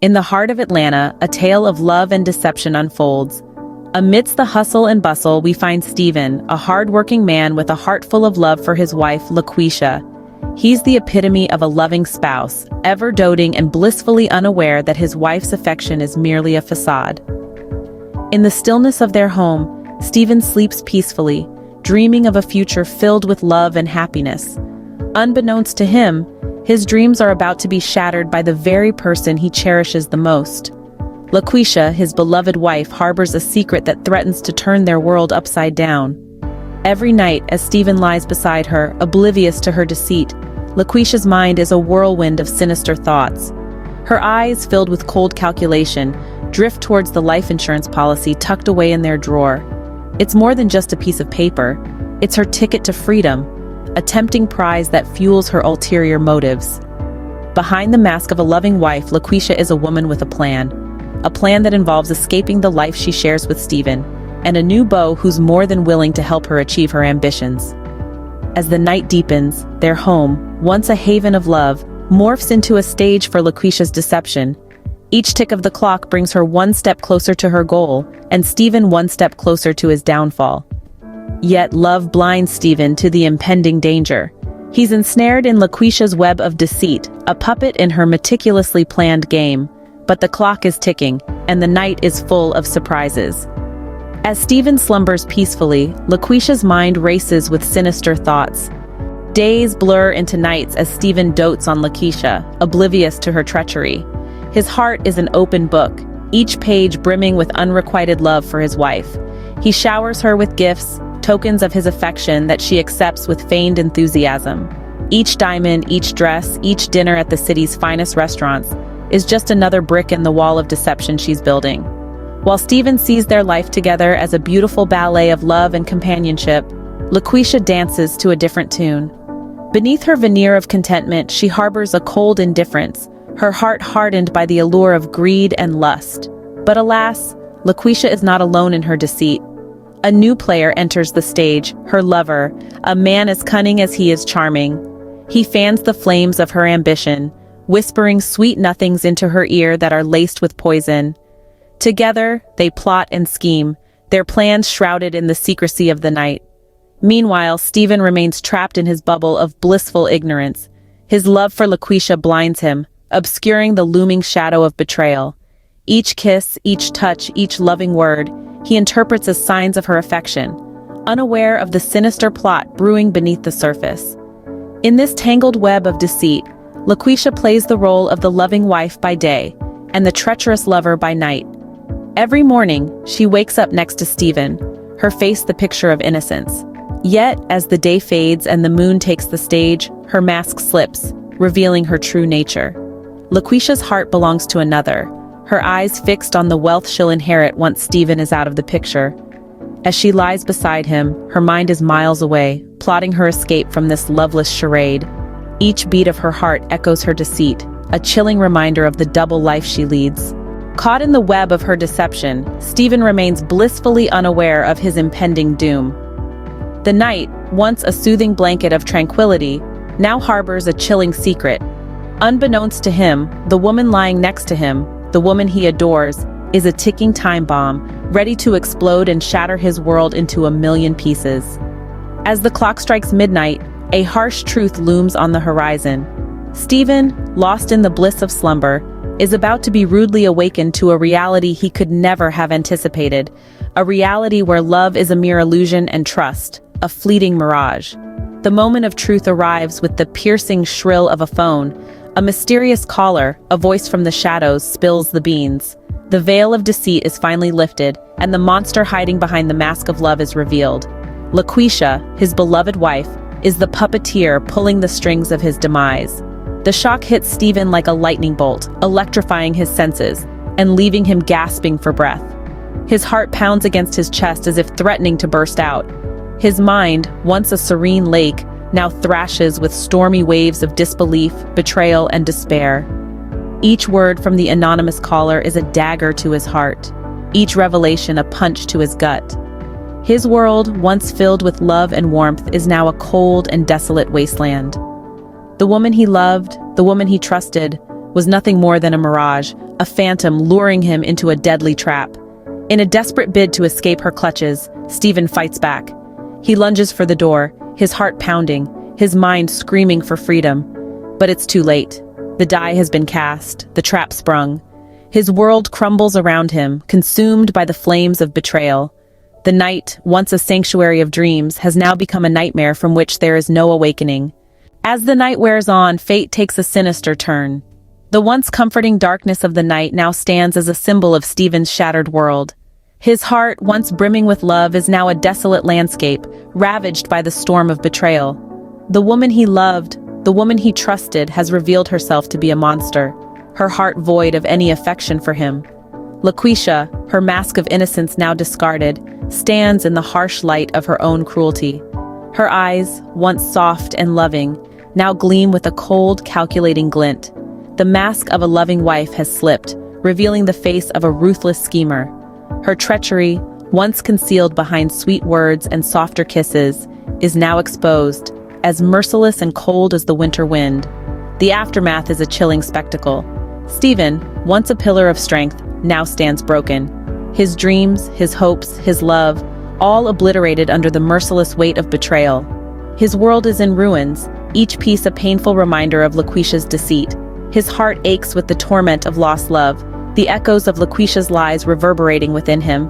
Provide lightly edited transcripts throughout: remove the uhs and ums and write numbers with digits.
In the heart of Atlanta, a tale of love and deception unfolds. Amidst the hustle and bustle, we find Stephen, a hard-working man with a heart full of love for his wife, LaQuisha. He's the epitome of a loving spouse, ever doting and blissfully unaware that his wife's affection is merely a facade. In the stillness of their home, Stephen sleeps peacefully, dreaming of a future filled with love and happiness. Unbeknownst to him, his dreams are about to be shattered by the very person he cherishes the most. LaQuisha, his beloved wife, harbors a secret that threatens to turn their world upside down. Every night, as Stephen lies beside her, oblivious to her deceit, LaQuisha's mind is a whirlwind of sinister thoughts. Her eyes, filled with cold calculation, drift towards the life insurance policy tucked away in their drawer. It's more than just a piece of paper. It's her ticket to freedom, a tempting prize that fuels her ulterior motives. Behind the mask of a loving wife, LaQuisha is a woman with a plan that involves escaping the life she shares with Stephen, and a new beau who's more than willing to help her achieve her ambitions. As the night deepens, their home, once a haven of love, morphs into a stage for LaQuisha's deception. Each tick of the clock brings her one step closer to her goal, and Stephen one step closer to his downfall. Yet love blinds Stephen to the impending danger. He's ensnared in LaQuisha's web of deceit, a puppet in her meticulously planned game. But the clock is ticking, and the night is full of surprises. As Stephen slumbers peacefully, LaQuisha's mind races with sinister thoughts. Days blur into nights as Stephen dotes on LaQuisha, oblivious to her treachery. His heart is an open book, each page brimming with unrequited love for his wife. He showers her with gifts, tokens of his affection that she accepts with feigned enthusiasm. Each diamond, each dress, each dinner at the city's finest restaurants is just another brick in the wall of deception she's building. While Stephen sees their life together as a beautiful ballet of love and companionship, LaQuisha dances to a different tune. Beneath her veneer of contentment, she harbors a cold indifference, her heart hardened by the allure of greed and lust. But alas, LaQuisha is not alone in her deceit. A new player enters the stage, her lover, a man as cunning as he is charming. He fans the flames of her ambition, whispering sweet nothings into her ear that are laced with poison. Together, they plot and scheme, their plans shrouded in the secrecy of the night. Meanwhile, Stephen remains trapped in his bubble of blissful ignorance. His love for LaQuisha blinds him, obscuring the looming shadow of betrayal. Each kiss, each touch, each loving word, he interprets as signs of her affection, unaware of the sinister plot brewing beneath the surface. In this tangled web of deceit, LaQuisha plays the role of the loving wife by day, and the treacherous lover by night. Every morning, she wakes up next to Stephen, her face the picture of innocence. Yet, as the day fades and the moon takes the stage, her mask slips, revealing her true nature. LaQuisha's heart belongs to another, her eyes fixed on the wealth she'll inherit once Stephen is out of the picture. As she lies beside him, her mind is miles away, plotting her escape from this loveless charade. Each beat of her heart echoes her deceit, a chilling reminder of the double life she leads. Caught in the web of her deception, Stephen remains blissfully unaware of his impending doom. The night, once a soothing blanket of tranquility, now harbors a chilling secret. Unbeknownst to him, the woman lying next to him, the woman he adores, is a ticking time bomb, ready to explode and shatter his world into a million pieces. As the clock strikes midnight, a harsh truth looms on the horizon. Stephen, lost in the bliss of slumber, is about to be rudely awakened to a reality he could never have anticipated, a reality where love is a mere illusion and trust, a fleeting mirage. The moment of truth arrives with the piercing shrill of a phone. A mysterious caller, a voice from the shadows, spills the beans. The veil of deceit is finally lifted, and the monster hiding behind the mask of love is revealed. LaQuisha, his beloved wife, is the puppeteer pulling the strings of his demise. The shock hits Stephen like a lightning bolt, electrifying his senses, and leaving him gasping for breath. His heart pounds against his chest as if threatening to burst out. His mind, once a serene lake, now thrashes with stormy waves of disbelief, betrayal, and despair. Each word from the anonymous caller is a dagger to his heart, each revelation a punch to his gut. His world, once filled with love and warmth, is now a cold and desolate wasteland. The woman he loved, the woman he trusted, was nothing more than a mirage, a phantom luring him into a deadly trap. In a desperate bid to escape her clutches, Stephen fights back. He lunges for the door, his heart pounding, his mind screaming for freedom. But it's too late. The die has been cast, the trap sprung. His world crumbles around him, consumed by the flames of betrayal. The night, once a sanctuary of dreams, has now become a nightmare from which there is no awakening. As the night wears on, fate takes a sinister turn. The once comforting darkness of the night now stands as a symbol of Stephen's shattered world. His heart, once brimming with love, is now a desolate landscape, ravaged by the storm of betrayal. The woman he loved, the woman he trusted, has revealed herself to be a monster, her heart void of any affection for him. LaQuisha, her mask of innocence now discarded, stands in the harsh light of her own cruelty. Her eyes, once soft and loving, now gleam with a cold, calculating glint. The mask of a loving wife has slipped, revealing the face of a ruthless schemer. Her treachery, once concealed behind sweet words and softer kisses, is now exposed, as merciless and cold as the winter wind. The aftermath is a chilling spectacle. Stephen, once a pillar of strength, now stands broken. His dreams, his hopes, his love, all obliterated under the merciless weight of betrayal. His world is in ruins, each piece a painful reminder of LaQuisha's deceit. His heart aches with the torment of lost love, the echoes of LaQuisha's lies reverberating within him.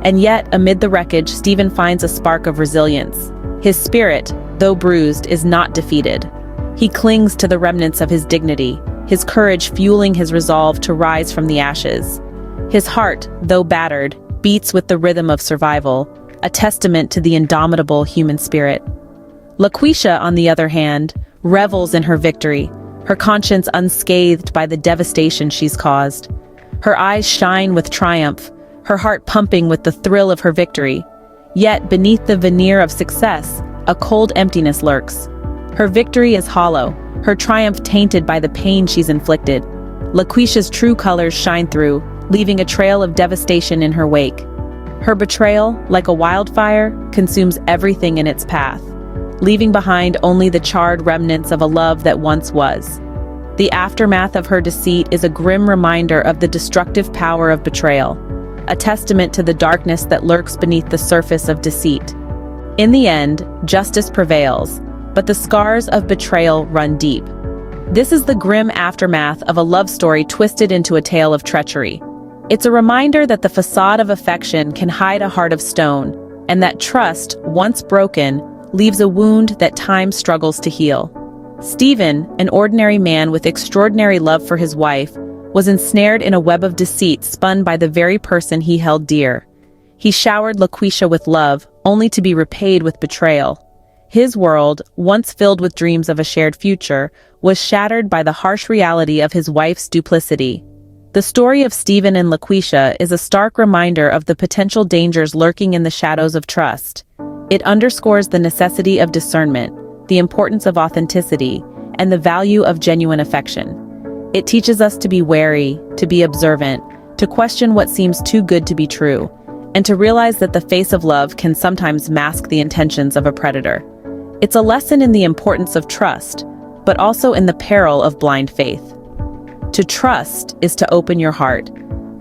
And yet, amid the wreckage, Stephen finds a spark of resilience. His spirit, though bruised, is not defeated. He clings to the remnants of his dignity, his courage fueling his resolve to rise from the ashes. His heart, though battered, beats with the rhythm of survival, a testament to the indomitable human spirit. LaQuisha, on the other hand, revels in her victory, her conscience unscathed by the devastation she's caused. Her eyes shine with triumph, her heart pumping with the thrill of her victory. Yet, beneath the veneer of success, a cold emptiness lurks. Her victory is hollow, her triumph tainted by the pain she's inflicted. LaQuisha's true colors shine through, leaving a trail of devastation in her wake. Her betrayal, like a wildfire, consumes everything in its path, leaving behind only the charred remnants of a love that once was. The aftermath of her deceit is a grim reminder of the destructive power of betrayal, a testament to the darkness that lurks beneath the surface of deceit. In the end, justice prevails, but the scars of betrayal run deep. This is the grim aftermath of a love story twisted into a tale of treachery. It's a reminder that the facade of affection can hide a heart of stone, and that trust, once broken, leaves a wound that time struggles to heal. Stephen, an ordinary man with extraordinary love for his wife, was ensnared in a web of deceit spun by the very person he held dear. He showered LaQuisha with love, only to be repaid with betrayal. His world, once filled with dreams of a shared future, was shattered by the harsh reality of his wife's duplicity. The story of Stephen and LaQuisha is a stark reminder of the potential dangers lurking in the shadows of trust. It underscores the necessity of discernment, the importance of authenticity, and the value of genuine affection. It teaches us to be wary, to be observant, to question what seems too good to be true, and to realize that the face of love can sometimes mask the intentions of a predator. It's a lesson in the importance of trust, but also in the peril of blind faith. To trust is to open your heart,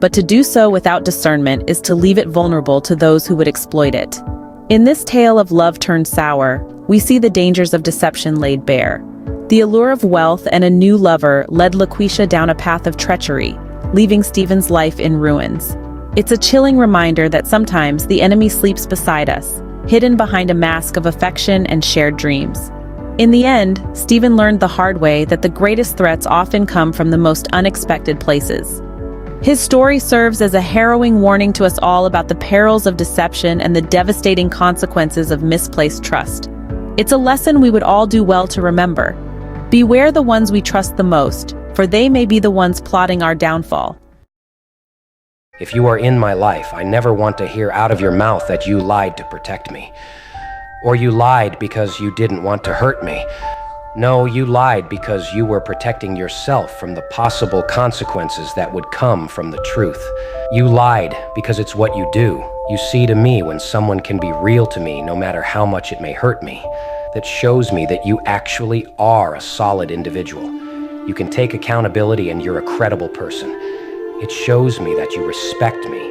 but to do so without discernment is to leave it vulnerable to those who would exploit it. In this tale of love turned sour, we see the dangers of deception laid bare. The allure of wealth and a new lover led LaQuisha down a path of treachery, leaving Stephen's life in ruins. It's a chilling reminder that sometimes the enemy sleeps beside us, hidden behind a mask of affection and shared dreams. In the end, Stephen learned the hard way that the greatest threats often come from the most unexpected places. His story serves as a harrowing warning to us all about the perils of deception and the devastating consequences of misplaced trust. It's a lesson we would all do well to remember. Beware the ones we trust the most, for they may be the ones plotting our downfall. If you are in my life, I never want to hear out of your mouth that you lied to protect me. Or you lied because you didn't want to hurt me. No, you lied because you were protecting yourself from the possible consequences that would come from the truth. You lied because it's what you do. You see to me when someone can be real to me no matter how much it may hurt me. That shows me that you actually are a solid individual. You can take accountability and you're a credible person. It shows me that you respect me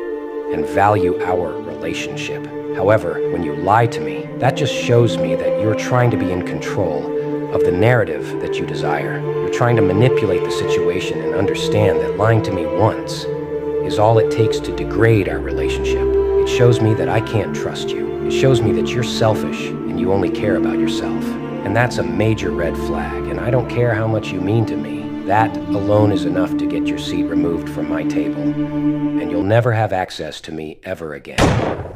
and value our relationship. However, when you lie to me, that just shows me that you're trying to be in control of the narrative that you desire. You're trying to manipulate the situation and understand that lying to me once is all it takes to degrade our relationship. It shows me that I can't trust you. It shows me that you're selfish and you only care about yourself. And that's a major red flag, and I don't care how much you mean to me. That alone is enough to get your seat removed from my table, and you'll never have access to me ever again.